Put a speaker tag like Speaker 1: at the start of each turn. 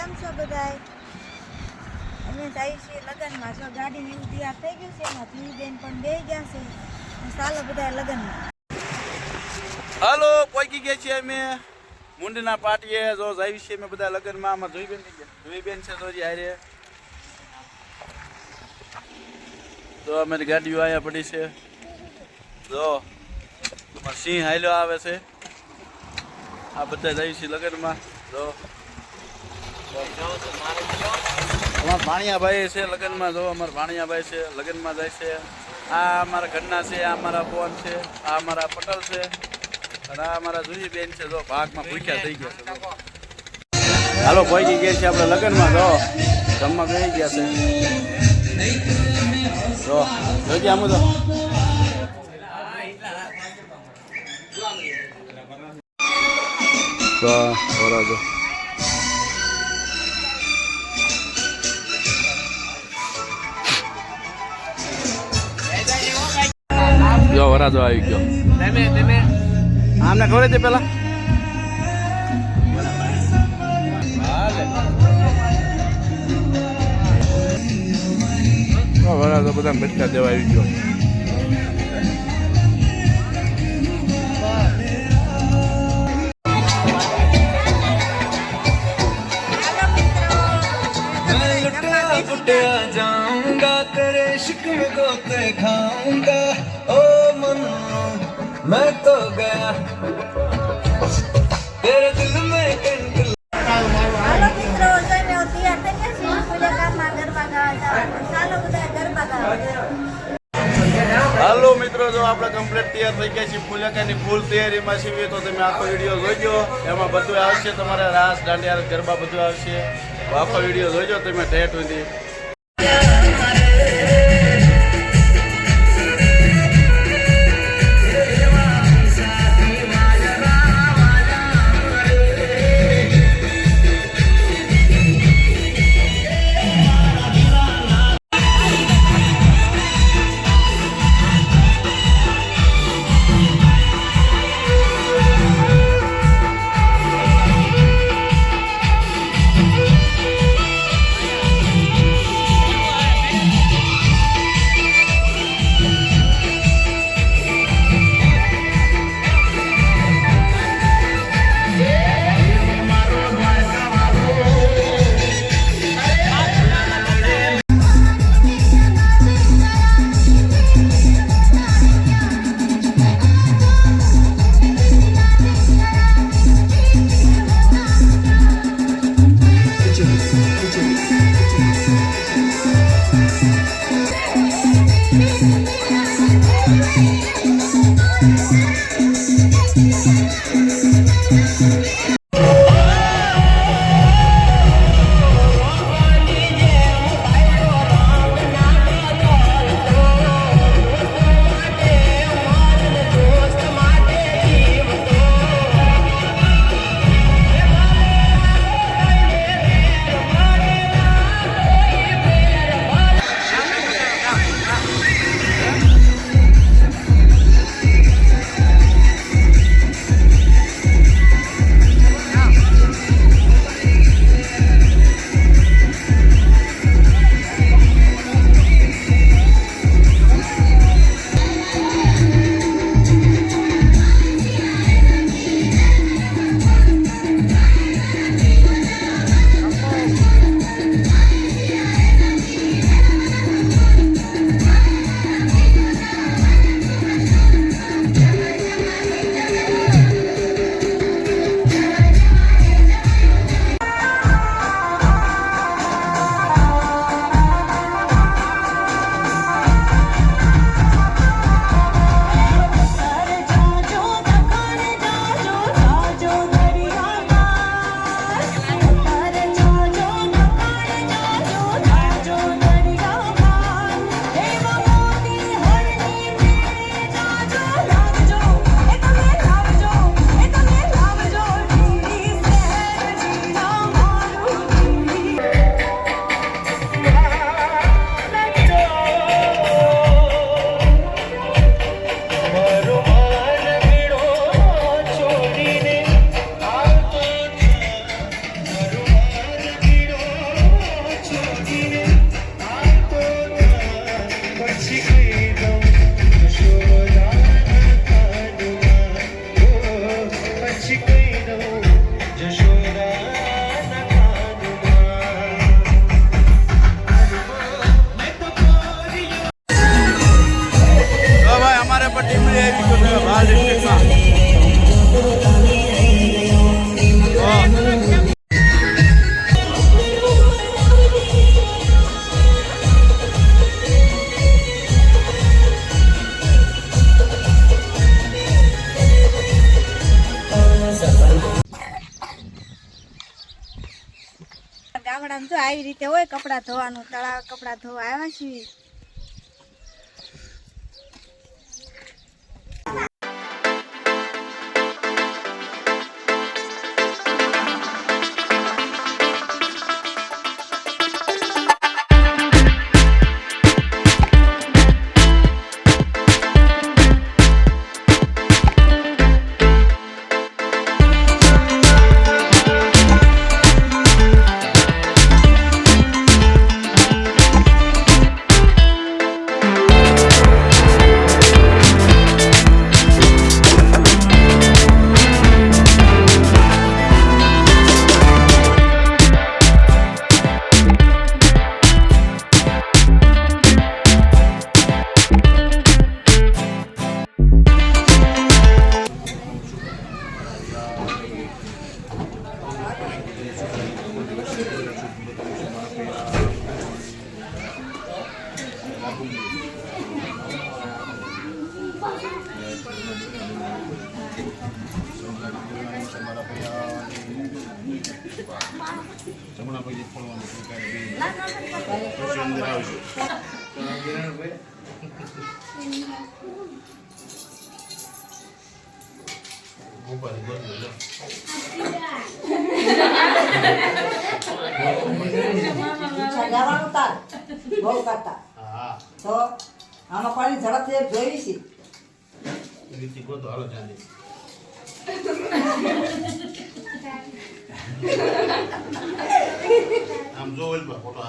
Speaker 1: કેમ છો બધાય? અમે જઈએ છીએ લગ્નમાં. જો ગાડીને એવું તૈયાર થઈ ગયું છે, એમાં ધીમી બેન પણ બેસી ગયા છે. ચાલો બધા લગ્નમાં.
Speaker 2: હાલો પહોંચી ગયા છીએ અમે મુંડના પાટીએ. જો જઈએ છીએ અમે બધા લગ્નમાં. આમાં જોઈ બેન છે તો હારે. તો અમારી ગાડીઓ અહીંયા પડી છે. જો સિંહ હાલ્યો આવે છે. આ બધા જઈએ છીએ લગ્નમાં. જો અમારા ભાણિયાભાઈ છે લગ્નમાં. જો અમારા ભાણિયાભાઈ છે લગ્નમાં જાય છે. આ અમારા ઘરના છે, આ અમારા બોન છે, આ અમારા પટેલ છે, અને આ અમારા જુજી બેન છે. જો ભાગમાં ભૂખ્યા થઈ ગયા છે. હાલો પહોંચી ગયા છે આપણે લગ્નમાં. જો જમવા બેસી ગયા છે. જો જોઈ આમ તો બરાબર. જો વરાજો આવી ગયો. આમને ખબર હતી પેલા વરાજો બધા ભટકા દેવા આવી ગયો.
Speaker 3: जाऊंगा तेरे इश्क में गोते खाऊंगा ओ मन मैं तो गया तेरे दिल में कंठ.
Speaker 1: હાલો મિત્રો, જઈને તૈયાર થઈ ગયા છે. ફુલેકામાં ગરબા ગાવા જવાનું. ચાલો બધા ગરબા ગાવા.
Speaker 2: હાલો મિત્રો, જો આપણે કમ્પ્લીટ તૈયાર થઈ ગયા છીએ. ફુલેકાની ફૂલ તૈયારીમાં છીએ. તો તમે આખો વિડીયો જોઈજો. એમાં બધું આવશે. તમારે રાસ દાંડિયા ગરબા બધું આવશે. આખો વિડીયો જોઈજો તમે ઠેઠ સુધી.
Speaker 1: ગામડામાં જો આવી રીતે હોય કપડાં ધોવાનું, તળાવ કપડાં ધોવા આવ્યા છીએ.
Speaker 4: ગાવાનું તાર બહુ કરતા તો આમાં પાણી ઝડપથી જોઈ છે.
Speaker 5: આમ જોવેલ ફોટો